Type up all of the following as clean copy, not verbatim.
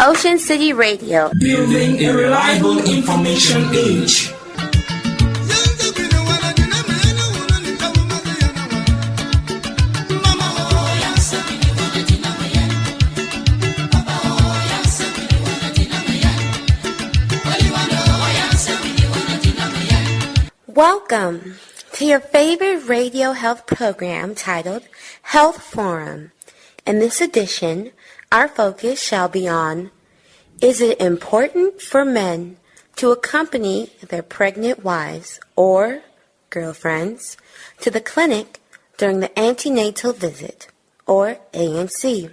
Ocean City Radio. Building a reliable information age. Welcome to your favorite radio health program titled Health Forum. In this edition, our focus shall be on, is it important for men to accompany their pregnant wives or girlfriends to the clinic during the antenatal visit, or ANC?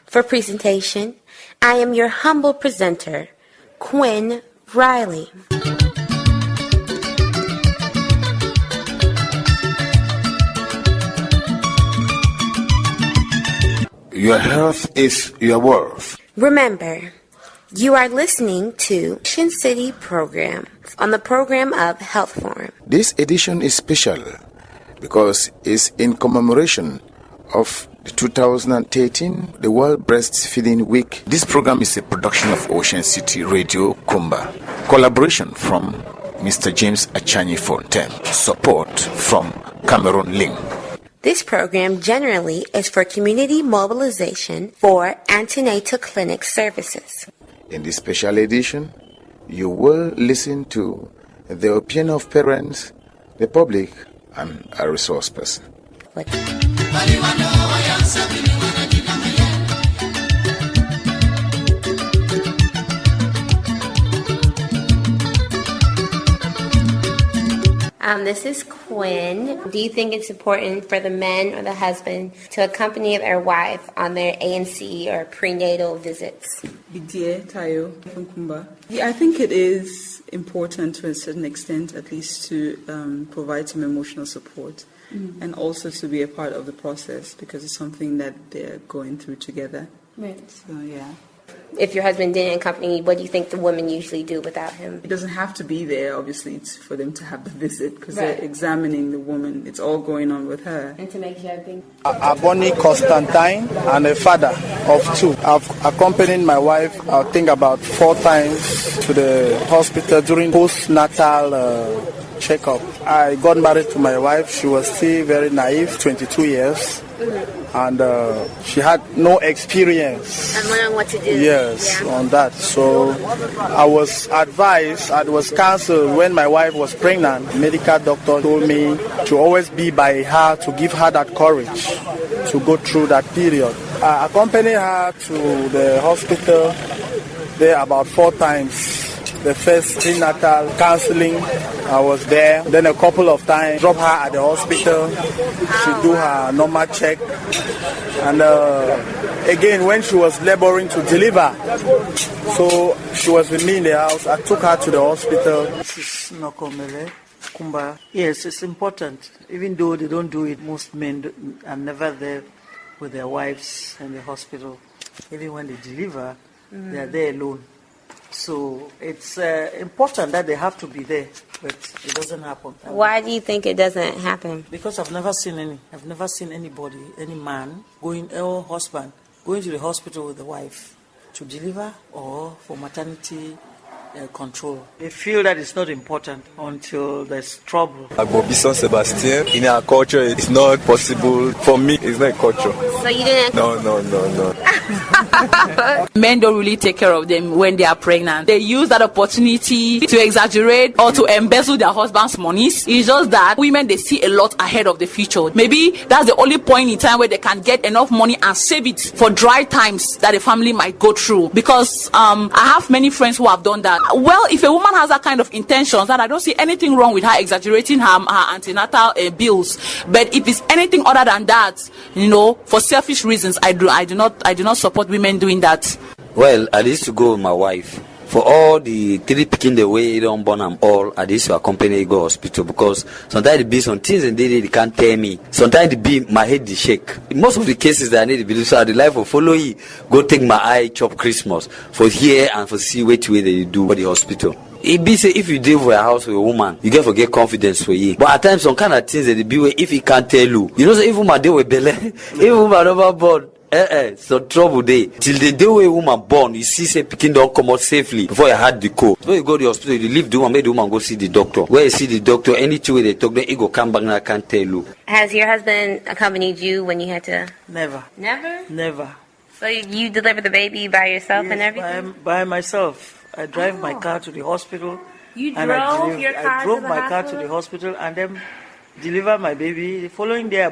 For presentation, I am your humble presenter, Quinn Riley. Your health is your wealth. Remember, you are listening to Ocean City program on the program of Health Forum. This edition is special because it's in commemoration of the 2013 the World Breastfeeding Week. This program is a production of Ocean City Radio Kumba. Collaboration from Mr. James Achanyi Fontaine. Support from Cameron Ling. This program generally is for community mobilization for antenatal clinic services. In this special edition, you will listen to the opinion of parents, the public, and a resource person. This is Quinn. Do you think it's important for the men or the husband to accompany their wife on their ANC or prenatal visits? Yeah, I think it is important to a certain extent, at least to provide some emotional support and also to be a part of the process because it's something that they're going through together. Right. So, yeah. If your husband didn't accompany you, what do you think the women usually do without him? It doesn't have to be there, obviously, it's for them to have the visit because Right. they're examining the woman. It's all going on with her. And to make sure everything... Aboni Constantine and a father of two. I've accompanied my wife, I think, about 4 times to the hospital during postnatal checkup. I got married to my wife. She was still very naive, 22 years. And she had no experience. I'm wondering what to do. Yes, yeah. on that. So I was advised, I was counseled when my wife was pregnant. Medical doctor told me to always be by her, to give her that courage to go through that period. I accompanied her to the hospital there about 4 times. The first prenatal counseling, I was there. Then a couple of times, drop her at the hospital. She do her normal check. And again, when she was laboring to deliver, so she was with me in the house. I took her to the hospital. This is Nokomele Kumba. Yes, it's important. Even though they don't do it, most men are never there with their wives in the hospital. Even when they deliver, they are there alone. So it's important that they have to be there, but it doesn't happen. Why do you think it doesn't happen? Because I've never seen anybody, any man, or husband, going to the hospital with the wife to deliver or for maternity control. They feel that it's not important until there's trouble. Agobison Sebastian, in our culture, it's not possible. For me, it's not culture. So you didn't... No. Men don't really take care of them when they are pregnant. They use that opportunity to exaggerate or to embezzle their husband's monies. It's just that women, they see a lot ahead of the future. Maybe that's the only point in time where they can get enough money and save it for dry times that the family might go through. Because I have many friends who have done that. Well, if a woman has that kind of intentions, then I don't see anything wrong with her exaggerating her antenatal bills. But if it's anything other than that, for selfish reasons, I do not support women doing that. Well, I used to go with my wife. For all the 3 picking the way you don't born them all, I used to accompany go hospital because sometimes it be some things and they can't tell me. Sometimes it be my head they shake. In most of the cases that I need to believe, so I the life of follow you, go take my eye chop Christmas for here and for see which way they do for the hospital. It be say if you deal with a house with a woman, you get confidence for you. But at times some kind of things that they be where if he can't tell you, so if woman deal with belly, if woman overboard, So trouble day. Till the day where woman born, you see say pikin don't come out safely before you had the cold. So you go to the hospital, you leave the woman, make the woman go see the doctor. Where you see the doctor, anything where they talk, then he go come back and I can't tell you. Has your husband accompanied you when you had to? Never. Never? So you delivered the baby by yourself and everything? By myself. I drive my car to the hospital. You and drove your car I drove to the my hospital? car to the hospital and then deliver my baby. The following day,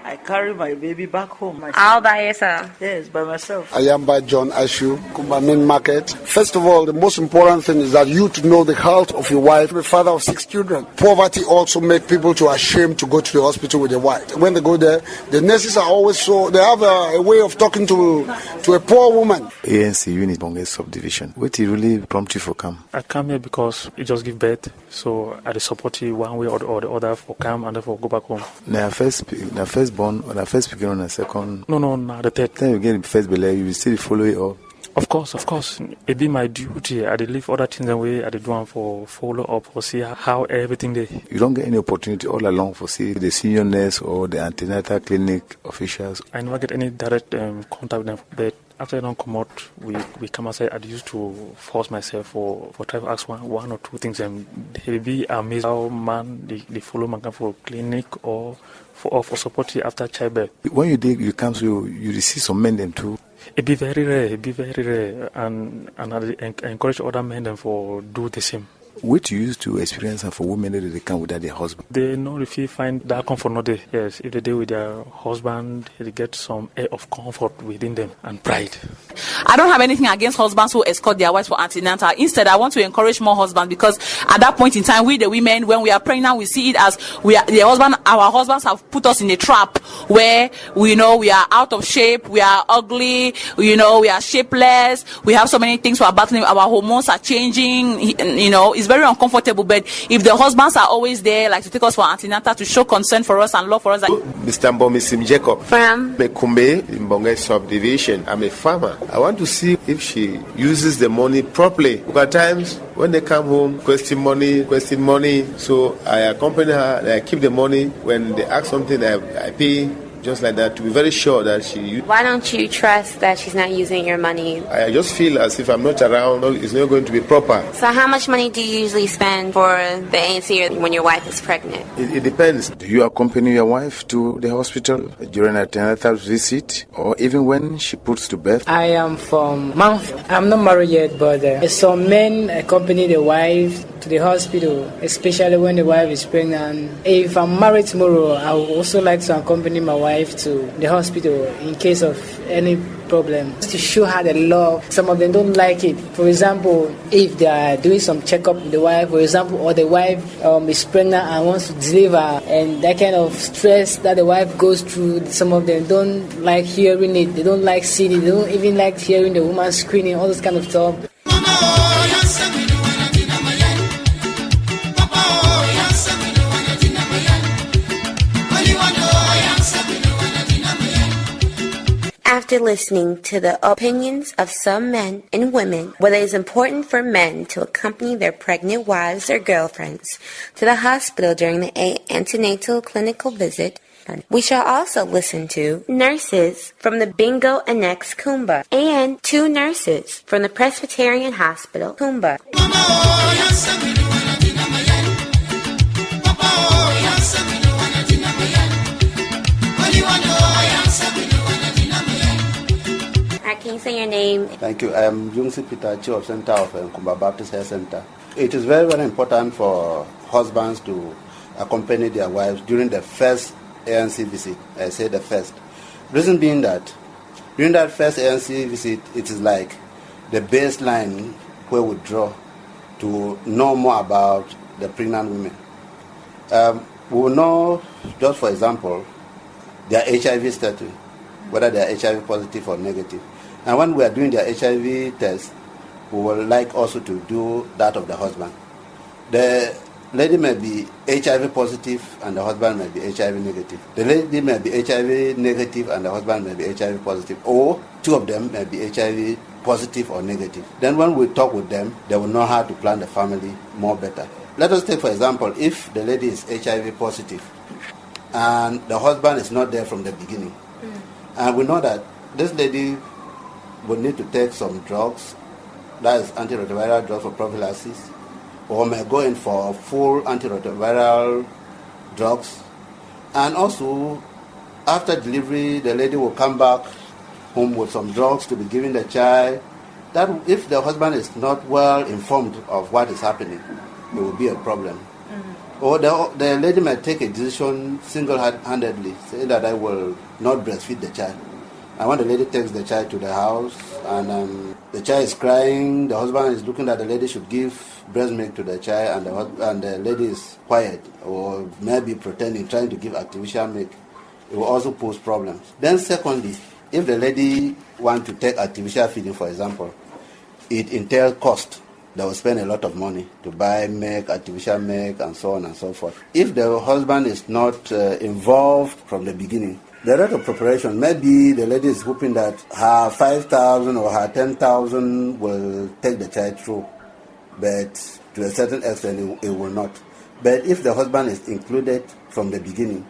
I carry my baby back home. All by yourself? Yes, by myself. I am by John Ashu, Kumba Main Market. First of all, the most important thing is that you to know the health of your wife. I'm a father of 6 children. Poverty also makes people to ashamed to go to the hospital with their wife. When they go there, the nurses are always they have a way of talking to a poor woman. ANC unit Bonge subdivision. What did really prompt you for come? I come here because it just give birth, so I support you one way or the other for come and therefore go back home. Now first born or the first begin on a second? No, the third. Then you get the first belay, you will still follow it up. Of course. It be my duty. I did leave other things away. I did one for follow up or see how everything they. You don't get any opportunity all along for see the senior nurse or the antenatal clinic officials. I never get any direct contact with them, but after I don't come out, we come outside. I used to force myself for try to ask one or two things, and they be amazed how man they follow man for clinic or for support after childbirth. When you come, so you receive some men them too. It be very rare, and I encourage other men them for do the same. What you used to experience for women that they come without their husband? They know if you find that comfort not there. Yes, if they deal with their husband, they get some air of comfort within them and pride. I don't have anything against husbands who escort their wives for antenatal. Instead, I want to encourage more husbands, because at that point in time, we the women, when we are pregnant, we see it as our husbands have put us in a trap where we are out of shape, we are ugly, we are shapeless, we have so many things we are battling, our hormones are changing, it's very uncomfortable. But if the husbands are always there, like to take us for antenatal, to show concern for us and love for us. Mr. Mbomisim Jacob From Mekumbe in Bonge subdivision. I'm a farmer. I want to see if she uses the money properly. Because at times when they come home, question money. So I accompany her, I keep the money. When they ask something, I pay. Just like that, to be very sure that she... Why don't you trust that she's not using your money? I just feel as if I'm not around, it's not going to be proper. So how much money do you usually spend for the ANC when your wife is pregnant? It depends. Do you accompany your wife to the hospital during a antenatal visit, or even when she puts to birth? I am from Mount. I'm not married yet, but some men accompany the wife to the hospital, especially when the wife is pregnant. If I'm married tomorrow, I would also like to accompany my wife to the hospital in case of any problem, to show her the love. Some of them don't like it. For example, if they are doing some checkup with the wife, for example, or the wife is pregnant and wants to deliver, and that kind of stress that the wife goes through, some of them don't like hearing it, they don't like seeing it, they don't even like hearing the woman screaming, all this kind of stuff. After listening to the opinions of some men and women, whether it is important for men to accompany their pregnant wives or girlfriends to the hospital during the antenatal clinical visit, we shall also listen to nurses from the Bingo Annex Kumba and 2 nurses from the Presbyterian Hospital Kumba. Can you say your name? Thank you. I am Jungsi Peter, Chief of Center of Kumba Baptist Health Center. It is very, very important for husbands to accompany their wives during the first ANC visit. I say the first. Reason being that during that first ANC visit, it is like the baseline where we draw to know more about the pregnant women. We will know, just for example, their HIV status, whether they are HIV positive or negative. And when we are doing their HIV test, we would like also to do that of the husband. The lady may be HIV positive and the husband may be HIV negative. The lady may be HIV negative and the husband may be HIV positive. Or 2 of them may be HIV positive or negative. Then when we talk with them, they will know how to plan the family more better. Let us take, for example, if the lady is HIV positive and the husband is not there from the beginning, and we know that this lady would need to take some drugs, that is antiretroviral drugs for prophylaxis, or may go in for full antiretroviral drugs. And also, after delivery, the lady will come back home with some drugs to be given the child. That if the husband is not well informed of what is happening, it will be a problem. Or the lady may take a decision single-handedly, saying that I will not breastfeed the child. And when the lady takes the child to the house and the child is crying, the husband is looking that the lady should give breast milk to the child, and the lady is quiet or maybe pretending, trying to give artificial milk, it will also pose problems. Then secondly, if the lady wants to take artificial feeding, for example, it entails cost. They will spend a lot of money to buy milk, artificial milk, and so on and so forth. If the husband is not involved from the beginning, the rate of preparation, maybe the lady is hoping that her 5,000 or her 10,000 will take the child through, but to a certain extent it will not. But if the husband is included from the beginning,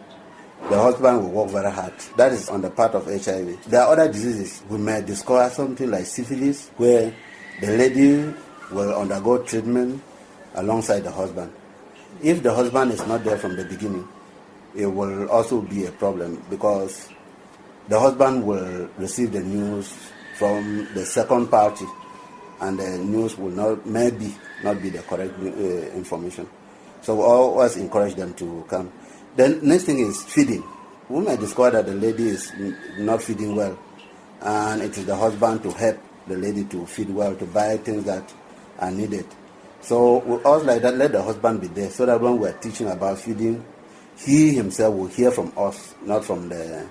the husband will work very hard. That is on the part of HIV. There are other diseases. We may discover something like syphilis, where the lady will undergo treatment alongside the husband. If the husband is not there from the beginning, it will also be a problem, because the husband will receive the news from the second party, and the news will maybe not be the correct information. So we always encourage them to come. The next thing is feeding. We may discover that the lady is not feeding well, and it is the husband to help the lady to feed well, to buy things that are needed. So we always like that, let the husband be there, so that when we are teaching about feeding, he himself will hear from us, not from the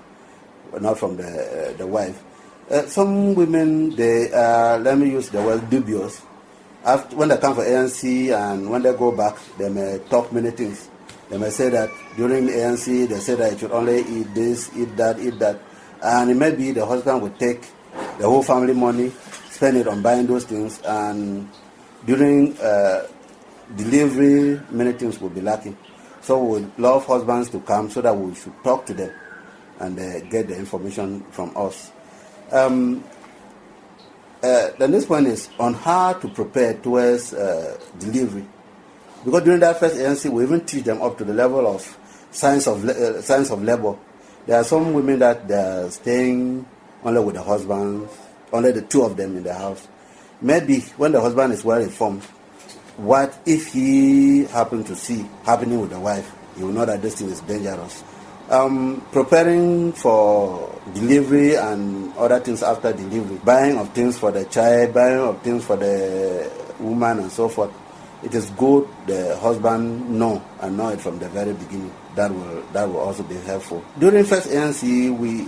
wife. Some women, they are, let me use the word dubious. When they come for ANC and when they go back, they may talk many things. They may say that during the ANC, they say that you should only eat this, eat that. And it may be the husband would take the whole family money, spend it on buying those things, and during delivery, many things will be lacking. So we would love husbands to come so that we should talk to them and get the information from us. The next point is on how to prepare towards delivery. Because during that first ANC, we even teach them up to the level of science of labor. There are some women that they are staying only with the husbands, only the two of them in the house. Maybe when the husband is well informed, what if he happened to see happening with the wife, he will know that this thing is dangerous. Preparing for delivery and other things after delivery, buying of things for the child, buying of things for the woman and so forth. It is good the husband know it from the very beginning. That will also be helpful. During first ANC,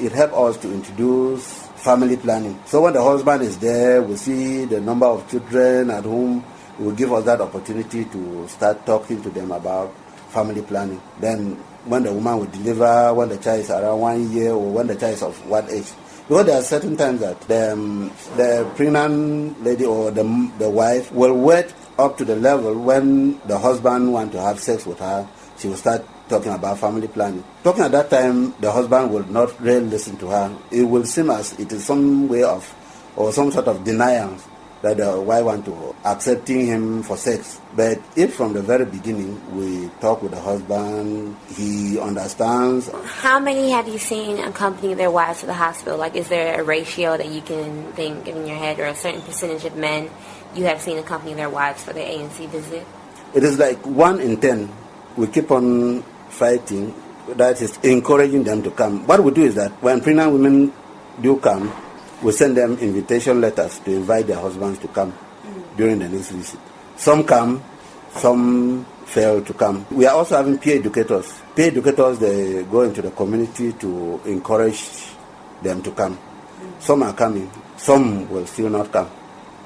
it helped us to introduce family planning. So when the husband is there, we see the number of children at home. It will give us that opportunity to start talking to them about family planning. Then when the woman will deliver, when the child is around 1 year, or when the child is of what age. Because there are certain times that the pregnant lady or the wife will wait up to the level when the husband wants to have sex with her, she will start talking about family planning. Talking at that time, the husband will not really listen to her. It will seem as it is some way of, or some sort of denial that the wife wants to accepting him for sex. But if from the very beginning we talk with the husband, he understands. How many have you seen accompany their wives to the hospital? Like, is there a ratio that you can think in your head, or a certain percentage of men you have seen accompany their wives for their ANC visit? It is like 1 in 10. We keep on fighting. That is encouraging them to come. What we do is that when pregnant women do come, we send them invitation letters to invite their husbands to come during the next visit. Some come, some fail to come. We are also having peer educators. Peer educators, they go into the community to encourage them to come. Some are coming, some will still not come,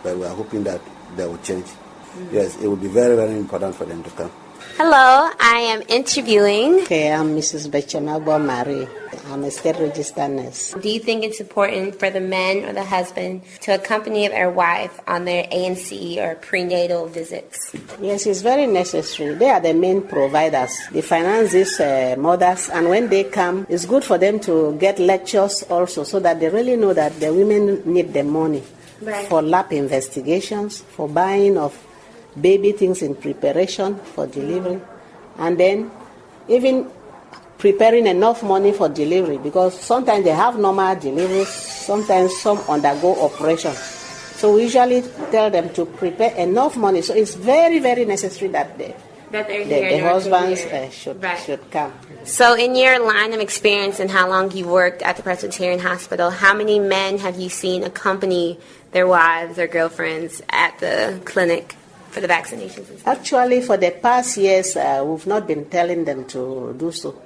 but we are hoping that they will change. Yes, it will be very, very important for them to come. Hello, I am interviewing. Okay, I'm Mrs. Bechamagwa Marie. I'm a state registered nurse. Do you think it's important for the men or the husband to accompany their wife on their ANC or prenatal visits? Yes, it's very necessary. They are the main providers. They finance these mothers, and when they come, it's good for them to get lectures also so that they really know that the women need the money for lab investigations, for buying of baby things in preparation for delivery, and then even preparing enough money for delivery, because sometimes they have normal deliveries, sometimes some undergo operation. So we usually tell them to prepare enough money. So it's very, very necessary that the husbands should come. So in your line of experience and how long you worked at the Presbyterian Hospital, how many men have you seen accompany their wives or girlfriends at the clinic for the vaccinations? Actually, for the past years, we've not been telling them to do so.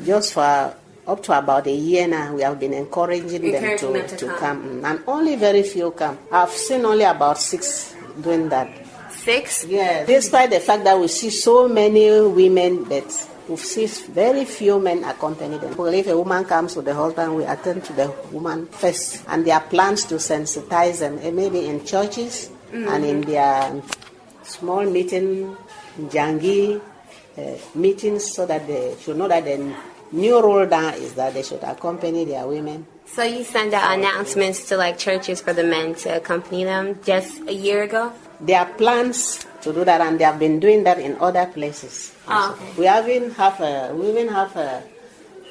Just for up to about a year now, we have been encouraging them to come. And only very few come. I've seen only about 6 doing that. 6? Yeah. Despite the fact that we see so many women, but we see very few men accompany them. Well, if a woman comes with the husband, we attend to the woman first. And there are plans to sensitize them, maybe in churches and in their small meeting, jangi meetings, so that they should know that the new rule down is that they should accompany their women. So you send out announcements to like churches for the men to accompany them just a year ago? There are plans to do that, and they have been doing that in other places. Oh, okay. We even have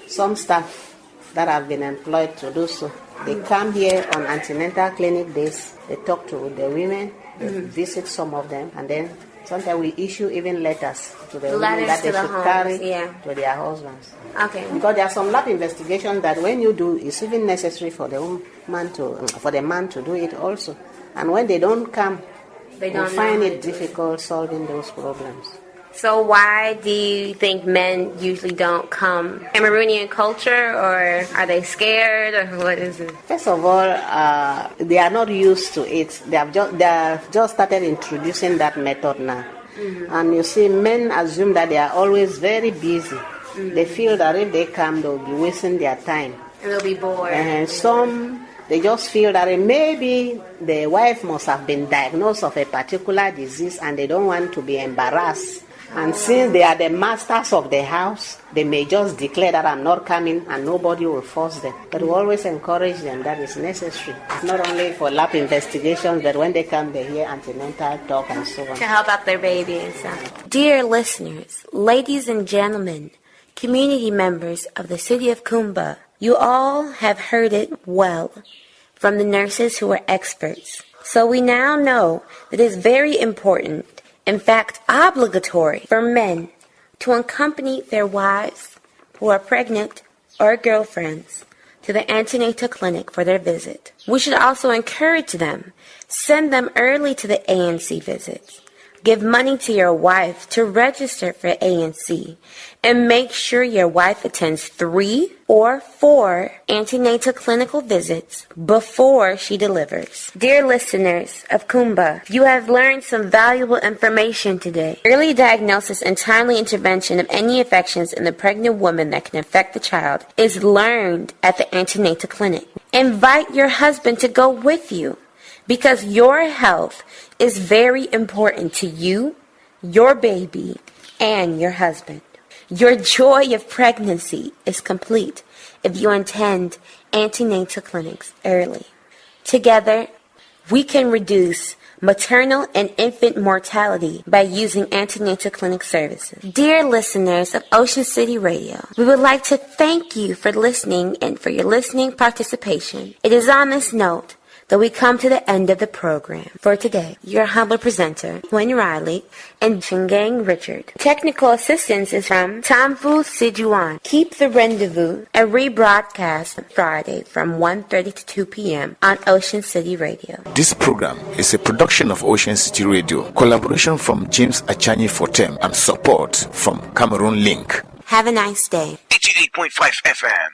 some staff that have been employed to do so. They come here on antenatal clinic days. They talk to the women, they visit some of them, and then sometimes we issue even letters to the women that they should carry to their husbands. Okay. Because there are some lab investigations that when you do, it's even necessary for the man to do it also. And when they don't come, we find it difficult solving those problems. So why do you think men usually don't come? Cameroonian culture, or are they scared, or what is it? First of all, they are not used to it. They have just started introducing that method now. And you see, men assume that they are always very busy. They feel that if they come, they'll be wasting their time. And they'll be bored. And some, they just feel that maybe the wife must have been diagnosed of a particular disease and they don't want to be embarrassed. And since they are the masters of the house, they may just declare that I'm not coming and nobody will force them. But we always encourage them that it's necessary. Not only for lab investigations, but when they come, they hear antenatal talk and so on. To help out their baby and stuff. Dear listeners, ladies and gentlemen, community members of the city of Kumba, you all have heard it well from the nurses who are experts. So we now know that it's very important, in fact, obligatory for men to accompany their wives who are pregnant or girlfriends to the antenatal clinic for their visit. We should also encourage them, send them early to the ANC visits. Give money to your wife to register for ANC, and make sure your wife attends 3 or 4 antenatal clinical visits before she delivers. Dear listeners of Kumba, you have learned some valuable information today. Early diagnosis and timely intervention of any infections in the pregnant woman that can affect the child is learned at the antenatal clinic. Invite your husband to go with you, because your health is very important to you, your baby, and your husband. Your joy of pregnancy is complete if you attend antenatal clinics early. Together, we can reduce maternal and infant mortality by using antenatal clinic services. Dear listeners of Ocean City Radio, we would like to thank you for listening and for your listening participation. It is on this note that we come to the end of the program. For today, your humble presenter, Gwen Riley and Chingang Richard. Technical assistance is from Tamfu Sijuan. Keep the rendezvous, a rebroadcast Friday from 1:30 to 2 p.m. on Ocean City Radio. This program is a production of Ocean City Radio. Collaboration from James Achanyi Fortem and support from Cameroon Link. Have a nice day. 88.5 FM.